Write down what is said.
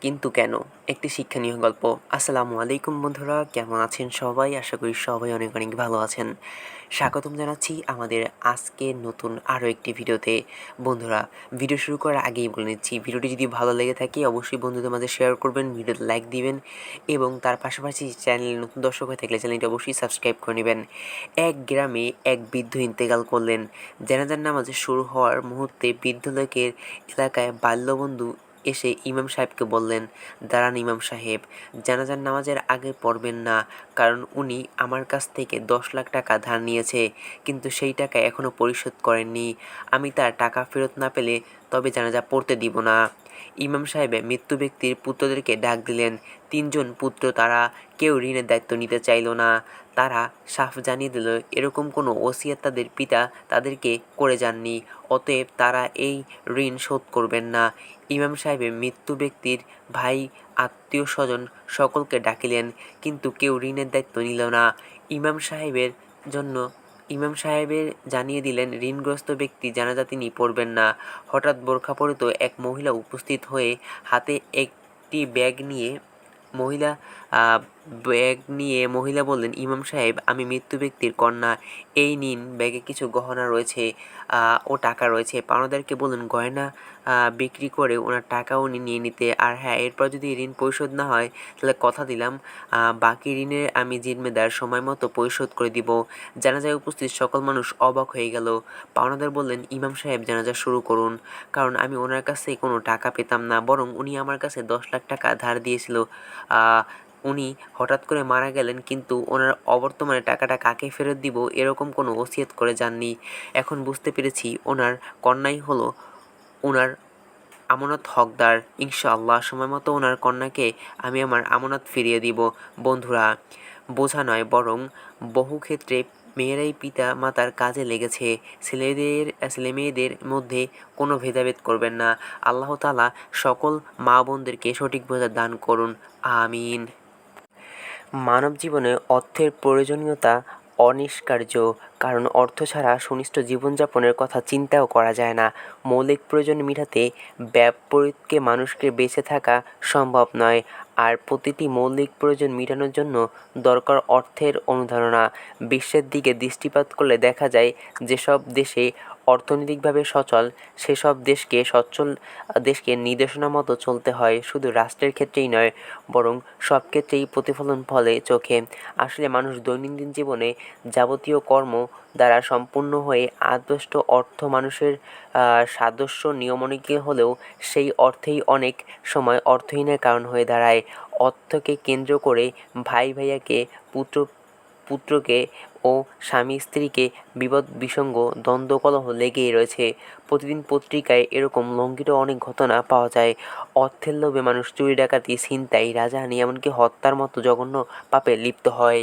কিন্তু কেন? একটি শিক্ষণীয় গল্প। আসসালামু আলাইকুম বন্ধুরা, কেমন আছেন সবাই? আশা করি সবাই অনেক অনেক ভালো আছেন। স্বাগতম জানাচ্ছি আমাদের আজকের নতুন আরও একটি ভিডিওতে। বন্ধুরা, ভিডিও শুরু করার আগেই বলে নিচ্ছি, ভিডিওটি যদি ভালো লেগে থাকে অবশ্যই বন্ধুদের মাঝে শেয়ার করবেন, ভিডিওতে লাইক দিবেন এবং তার পাশাপাশি চ্যানেলে নতুন দর্শক হয়ে থাকলে চ্যানেলটি অবশ্যই সাবস্ক্রাইব করে নেবেন। এক গ্রামে এক বৃদ্ধ ইন্তেকাল করলেন। জানাজার নামাজ শুরু হওয়ার মুহূর্তে বৃদ্ধ লোকের এলাকায় বাল্যবন্ধু এসে ইমাম সাহেবকে বললেন, দাঁড়ান ইমাম সাহেব, জানাজার নামাজের আগে পড়বেন না, কারণ উনি আমার কাছ থেকে 10 লাখ টাকা ধার নিয়েছে, কিন্তু সেই টাকা এখনও পরিশোধ করেননি। আমি তার টাকা ফেরত না পেলে তবে জানাজা পড়তে দিব না। ইমাম সাহেব মৃত্যু ব্যক্তির পুত্রদেরকে ডাক দিলেন। 3জন পুত্র, তারা কেউ ঋণের দায়িত্ব নিতে চাইল না। তারা সাফ জানিয়ে দিল এরকম কোনো ওসিয়ত তাদের পিতা তাদেরকে করে যাননি, অতএব তারা এই ঋণ শোধ করবেন না। ইমাম সাহেবের মৃত্যু ব্যক্তির ভাই, আত্মীয় স্বজন সকলকে ডাকিলেন, কিন্তু কেউ ঋণের দায়িত্ব নিল না। ইমাম সাহেবের জন্য ইমাম সাহেবের জানিয়ে দিলেন ঋণগ্রস্ত ব্যক্তি জানাজা তিনি পড়বেন না। হঠাৎ বোরখা পরিত এক মহিলা উপস্থিত হয়ে হাতে একটি মহিলা ব্যাগ নিয়ে বললেন, ইমাম সাহেব, আমি মৃত্যু ব্যক্তির কন্যা, এই নিন, ব্যাগে কিছু গহনা রয়েছে ও টাকা রয়েছে। পাওনাদারকে বলুন গয়না বিক্রি করে ওনার টাকা উনি নিয়ে নিতে। আর হ্যাঁ, এরপর যদি ঋণ পরিশোধ না হয় তাহলে কথা দিলাম বাকি ঋণের আমি জিম্মেদার, সময় মতো পরিশোধ করে দিব। জানাজায় উপস্থিত সকল মানুষ অবাক হয়ে গেল। পাওনাদার বললেন, ইমাম সাহেব, জানাজা শুরু করুন, কারণ আমি ওনার কাছে কোনো টাকা পেতাম না, বরং উনি আমার কাছে 10 লাখ টাকা ধার দিয়েছিল। উনি হঠাৎ করে মারা গেলেন, কিন্তু ওনার অবর্তমানে টাকাটা কাকে ফেরত দিব এরকম কোনো ওসিয়ত করে যাননি। এখন বুঝতে পেরেছি ওনার কন্যাই হলো ওনার আমানত হকদার। ইনশাআল্লাহ সময় মতো ওনার কন্যাকে আমি আমার আমানত ফিরিয়ে দিব। বন্ধুরা, বোঝা নয়, বরং বহু ক্ষেত্রে মেয়েরাই পিতা মাতার কাজে লেগেছে। ছেলেমেয়েদের মধ্যে কোনো ভেদাভেদ করবেন না। আল্লাহ তাআলা সকল মা বোনদেরকে সঠিক বোঝা দান করুন। আমিন। মানব জীবনে অর্থের প্রয়োজনীয়তা অনস্বীকার্য, কারণ অর্থ ছাড়া সুনিষ্ট জীবনযাপনের কথা চিন্তাও করা যায় না। মৌলিক প্রয়োজন মেটাতে ব্যবহৃতকে মানুষকে বেঁচে থাকা সম্ভব নয়, আর প্রতিটি মৌলিক প্রয়োজন মেটানোর জন্য দরকার অর্থের অনুধাবনা। বিশ্বের দিকে দৃষ্টিপাত করলে দেখা যায় যেসব দেশে অর্থনৈতিকভাবে সচল সেসব দেশকে নির্দেশনা মতো চলতে হয়। শুধু রাষ্ট্রের ক্ষেত্রেই নয়, বরং সব ক্ষেত্রেই প্রতিফলন ফলে চোখে। আসলে মানুষ দৈনন্দিন জীবনে যাবতীয় কর্ম দ্বারা সম্পূর্ণ হয়ে আদষ্ট অর্থ মানুষের সাদৃশ্য নিয়মনিকে হলেও সেই অর্থেই অনেক সময় অর্থহীনের কারণ হয়ে দাঁড়ায়। অর্থকে কেন্দ্র করে ভাই ভাইয়াকে, পুত্রকে ও স্বামী স্ত্রীকে বিবাদ বিসঙ্গ দ্বন্দ্ব কলহ লেগেই রয়েছে। প্রতিদিন পত্রিকায় এরকম লঙ্ঘিত অনেক ঘটনা পাওয়া যায়। অর্থের লোভে মানুষ চুরি ডাকাতি, ছিনতাই, রাজহানি, এমনকি হত্যার মতো জঘন্য পাপে লিপ্ত হয়।